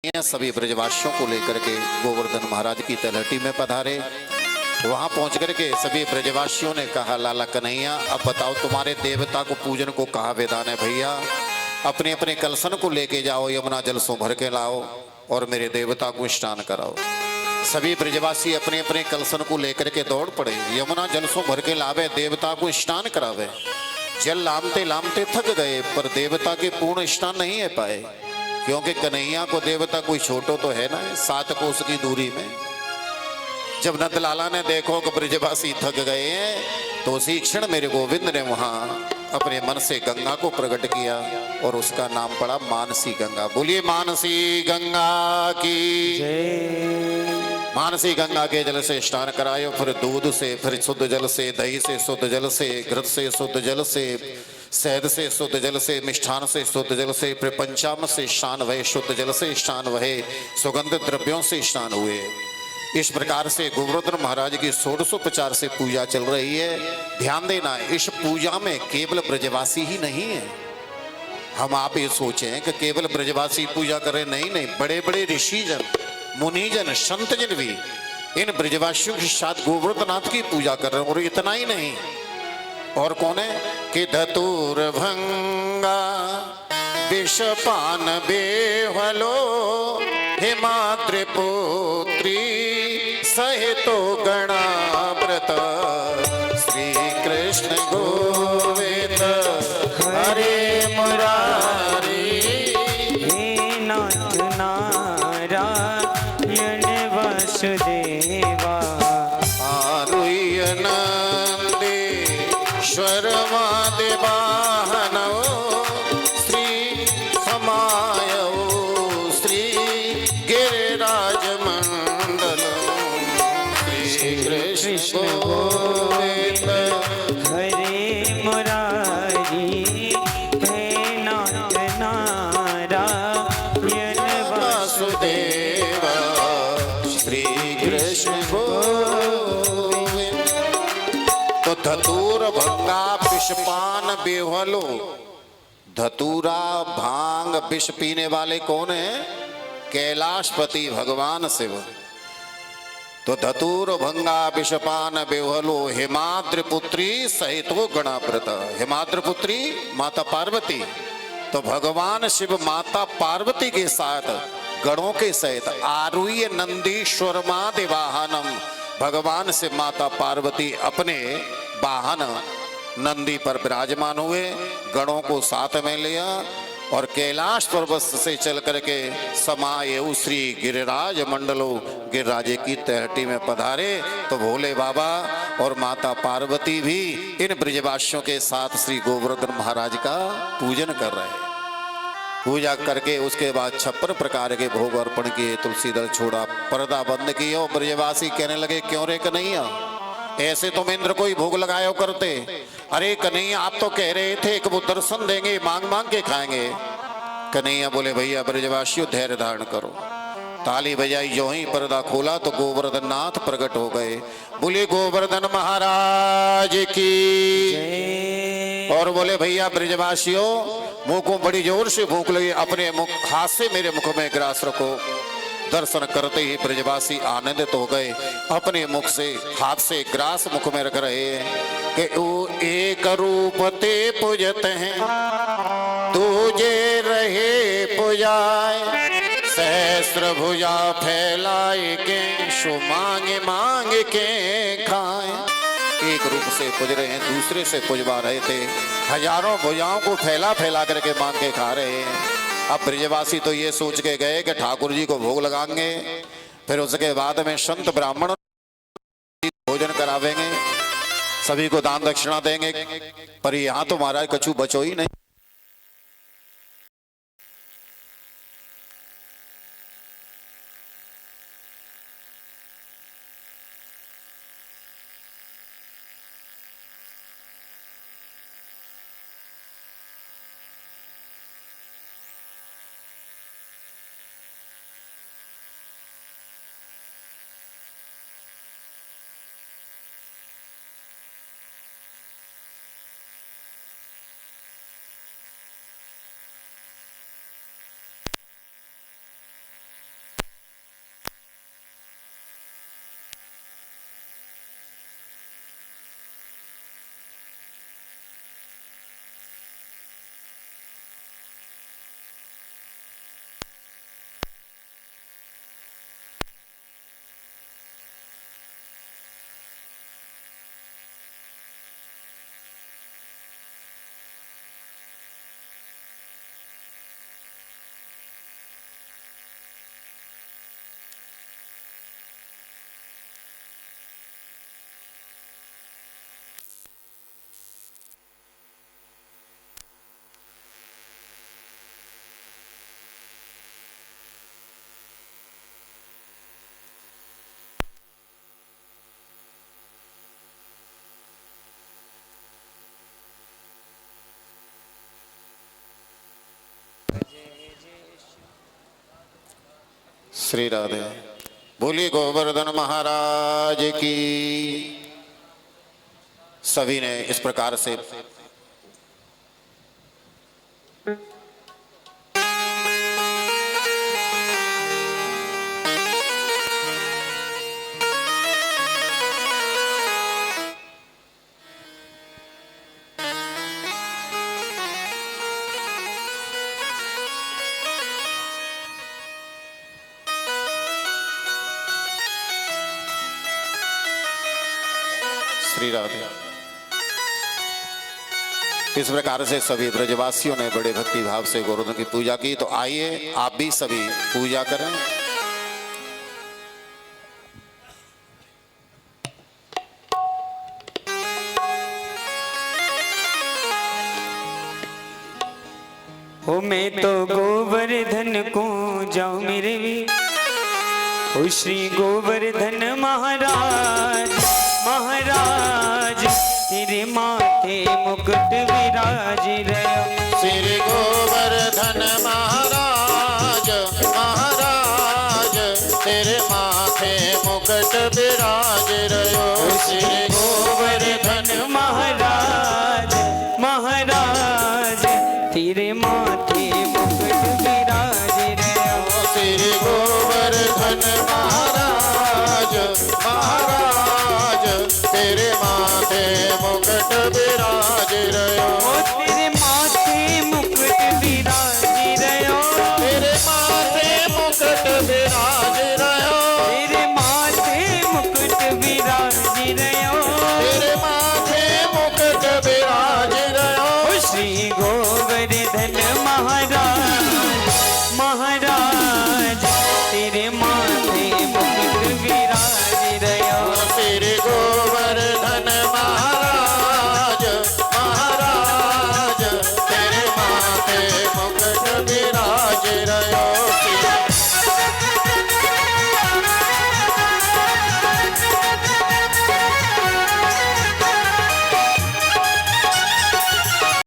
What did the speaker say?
सभी ब्रजवासियों को लेकर के गोवर्धन महाराज की तलहटी में पधारे। वहां पहुंच करके सभी ब्रजवासियों ने कहा, लाला कन्हैया अब बताओ तुम्हारे देवता को पूजन को कहा विधान है भैया। अपने अपने कलशन को लेके जाओ, यमुना जल सो भर के लाओ और मेरे देवता को स्नान कराओ। सभी ब्रजवासी अपने अपने कलशन को लेकर के दौड़ पड़े, यमुना जल सो भर के लावे, देवता को स्नान करावे। जल लामते लामते थक गए पर देवता के पूर्ण स्नान नहीं है पाए, क्योंकि कन्हैया को देवता कोई छोटो तो है ना, 7 कोस की दूरी में। जब नंदलाला ने देखो कि ब्रजवासी थक गए हैं तो उसी क्षण मेरे गोविंद ने वहां अपने मन से गंगा को प्रकट किया और उसका नाम पड़ा मानसी गंगा। बोलिए मानसी गंगा की जय। मानसी गंगा के जल से स्नान करायो, फिर दूध से, फिर शुद्ध जल से, दही से शुद्ध जल से, घृत से शुद्ध जल से, शहद से शुद्ध जल से, मिष्ठान से शुद्ध जल से, फिर पंचामृत से स्नान भये, शुद्ध जल से स्नान भये, सुगंधित द्रव्यों से स्नान हुए। इस प्रकार से गोवर्धन महाराज की 1650 से पूजा चल रही है। ध्यान देना, इस पूजा में केवल ब्रजवासी ही नहीं है। हम आप ये सोचें कि केवल ब्रजवासी पूजा करें, नहीं नहीं, बड़े बड़े ऋषिजन, मुनिजन, संतजन भी इन ब्रजवासियों के साथ गोवर्धनाथ की पूजा कर रहे हैं। और इतना ही नहीं, और कौन है कि धतूर भंगा विषपान बेहलो हिमाद्रि पुत्री सहितो गणाव्रत श्री कृष्ण गोविंद हरे मुरारी हे नाथ नारायण वसुदेवा आरुह्य नंदीश्वर वादिवाहनो श्री समायो श्री गिरिराज मंडल श्री कृष्ण गोविंद हरे मुरारी हे नाथ नारायण वासुदेव श्री कृष्ण गोविंद। तो धतूर भंगा विषपान बेहलो, धतूरा भांग विष पीने वाले कौन है? कैलाशपति भगवान शिव। तो धतूर भंगा विषपान बेहलो हिमाद्रि पुत्री सहितो गणाव्रत। हिमाद्रि पुत्री माता पार्वती, तो भगवान शिव माता पार्वती के साथ गणों के सहित आरुह्य नंदीश्वर मादि वाहनम, भगवान से माता पार्वती अपने वाहन नंदी पर विराजमान हुए, गणों को साथ में लिया और कैलाश पर्वत से चल करके समाये श्री गिरिराज मंडलो, गिरिराजे की तलहटी में पधारे। तो भोले बाबा और माता पार्वती भी इन ब्रजवासियों के साथ श्री गोवर्धन महाराज का पूजन कर रहे हैं। पूजा करके उसके बाद 56 प्रकार के भोग अर्पण किए, तुलसी दल छोड़ा, पर्दा बंद किया और ब्रजवासी कहने लगे, क्यों रे कन्हैया, ऐसे तुम इंद्र कोई भोग लगायो करते? अरे कन्हैया आप तो कह रहे थे कि वो दर्शन देंगे, मांग मांग के खाएंगे। कन्हैया बोले, भैया ब्रजवासियों धैर्य धारण करो। ताली बजाई, जो ही पर्दा खोला तो गोवर्धन नाथ प्रकट हो गए। बोले गोवर्धन महाराज की जय। और बोले, भैया ब्रजवासियों मुंह को बड़ी जोर से भूख लगी, अपने मुख हाथ से मेरे मुख में ग्रास रखो। दर्शन करते ही ब्रजवासी आनंदित हो गए, अपने मुख से हाथ से ग्रास मुख में रख रहे हैं कि वो एक रूप ते पूजते हैं, दूजे रहे पुजाए, सहस्त्र भुजा फैलाए के सो मांगे मांग के खाए। एक रूप से पूज रहे हैं, दूसरे से पूजवा रहे थे, हजारों भुजाओं को फैला फैला करके मांग के खा रहे हैं। अब ब्रजवासी तो ये सोच के गए कि ठाकुर जी को भोग लगाएंगे, फिर उसके बाद में संत ब्राह्मण भोजन करावेंगे, सभी को दान दक्षिणा देंगे, पर यहाँ तो महाराज कछु बचो ही नहीं। श्री राधे। बोलिए गोवर्धन महाराज की। सभी ने इस प्रकार से श्री राधे। इस प्रकार से सभी ब्रजवासियों ने बड़े भक्ति भाव से गोवर्धन की पूजा की। तो आइए आप भी सभी पूजा करें। ओ मैं तो गोवर्धन को जाऊं मेरे भी, ओ श्री गोवर्धन महाराज महाराज, तेरे माथे मुकुट विराज रहे। श्री गोवर्धन महाराज महाराज, तेरे माथे मुकुट विराज रहो। श्री